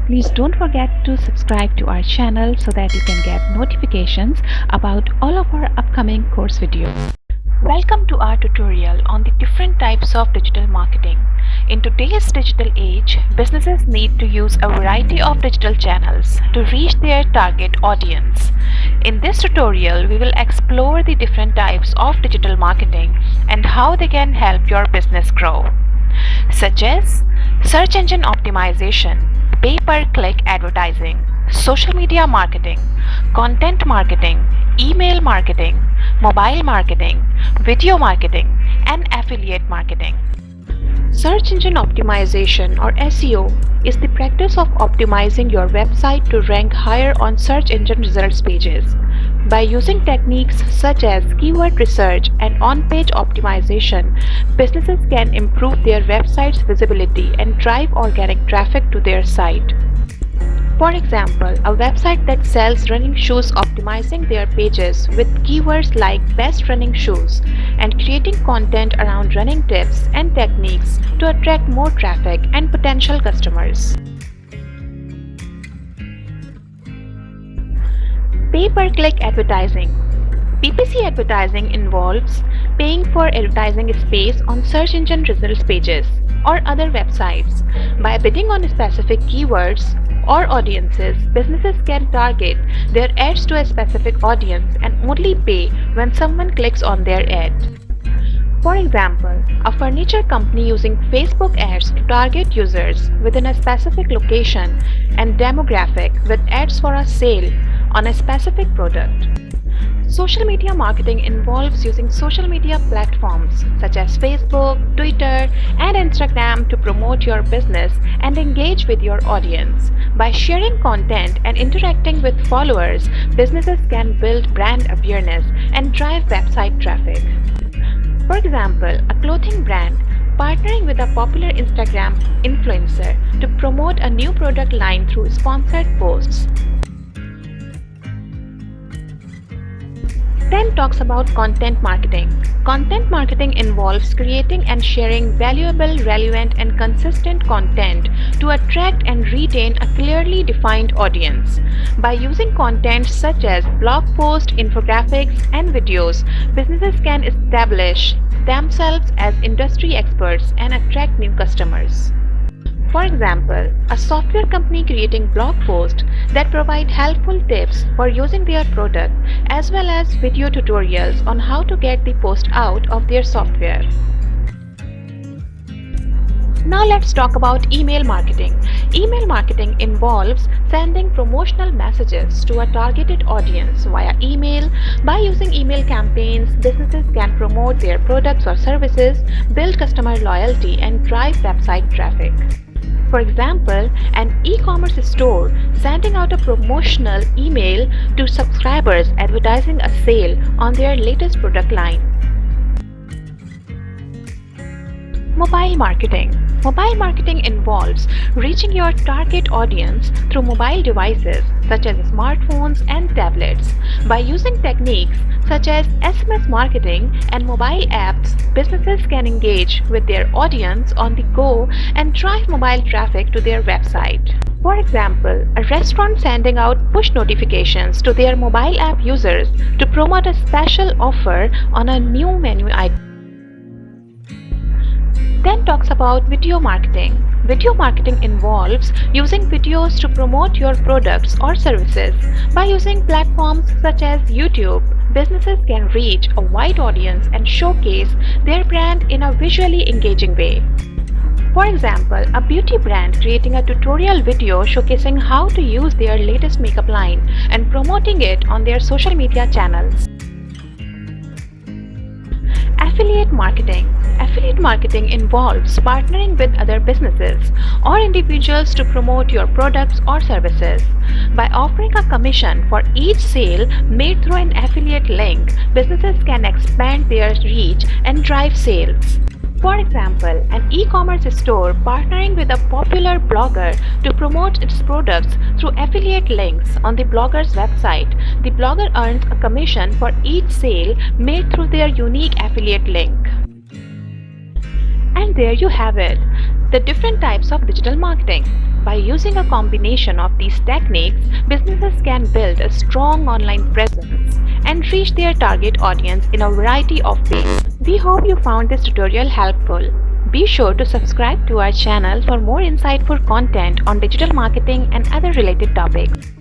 Please don't forget to subscribe to our channel so that you can get notifications about all of our upcoming course videos. Welcome to our tutorial on the different types of digital marketing. In today's digital age, businesses need to use a variety of digital channels to reach their target audience. In this tutorial, we will explore the different types of digital marketing and how they can help your business grow, such as search engine optimization, pay-per-click advertising, social media marketing, content marketing, email marketing, mobile marketing, video marketing, and affiliate marketing. Search engine optimization or SEO is the practice of optimizing your website to rank higher on search engine results pages. By using techniques such as keyword research and on-page optimization, businesses can improve their website's visibility and drive organic traffic to their site. For example, a website that sells running shoes optimizing their pages with keywords like best running shoes and creating content around running tips and techniques to attract more traffic and potential customers. Pay-per-click advertising. PPC advertising involves paying for advertising space on search engine results pages or other websites. By bidding on specific keywords or audiences, businesses can target their ads to a specific audience and only pay when someone clicks on their ad. For example, a furniture company using Facebook ads to target users within a specific location and demographic with ads for a sale on a specific product. Social media marketing involves using social media platforms such as Facebook, Twitter, and Instagram to promote your business and engage with your audience. By sharing content and interacting with followers, businesses can build brand awareness and drive website traffic. For example, a clothing brand partnering with a popular Instagram influencer to promote a new product line through sponsored posts. Then talks about content marketing. Content marketing involves creating and sharing valuable, relevant, and consistent content to attract and retain a clearly defined audience. By using content such as blog posts, infographics, and videos, businesses can establish themselves as industry experts and attract new customers. For example, a software company creating blog posts that provide helpful tips for using their product as well as video tutorials on how to get the post out of their software. Now let's talk about email marketing. Email marketing involves sending promotional messages to a targeted audience via email. By using email campaigns, businesses can promote their products or services, build customer loyalty, and drive website traffic. For example, an e-commerce store sending out a promotional email to subscribers advertising a sale on their latest product line. Mobile marketing. Mobile marketing involves reaching your target audience through mobile devices such as smartphones and tablets. By using techniques such as SMS marketing and mobile apps, businesses can engage with their audience on the go and drive mobile traffic to their website. For example, a restaurant sending out push notifications to their mobile app users to promote a special offer on a new menu item. Then talks about video marketing. Video marketing involves using videos to promote your products or services. By using platforms such as YouTube, businesses can reach a wide audience and showcase their brand in a visually engaging way. For example, a beauty brand creating a tutorial video showcasing how to use their latest makeup line and promoting it on their social media channels. Affiliate marketing. Affiliate marketing involves partnering with other businesses or individuals to promote your products or services. By offering a commission for each sale made through an affiliate link, businesses can expand their reach and drive sales. For example, an e-commerce store partnering with a popular blogger to promote its products through affiliate links on the blogger's website. The blogger earns a commission for each sale made through their unique affiliate link. And there you have it. The different types of digital marketing. By using a combination of these techniques, businesses can build a strong online presence and reach their target audience in a variety of ways. We hope you found this tutorial helpful. Be sure to subscribe to our channel for more insightful content on digital marketing and other related topics.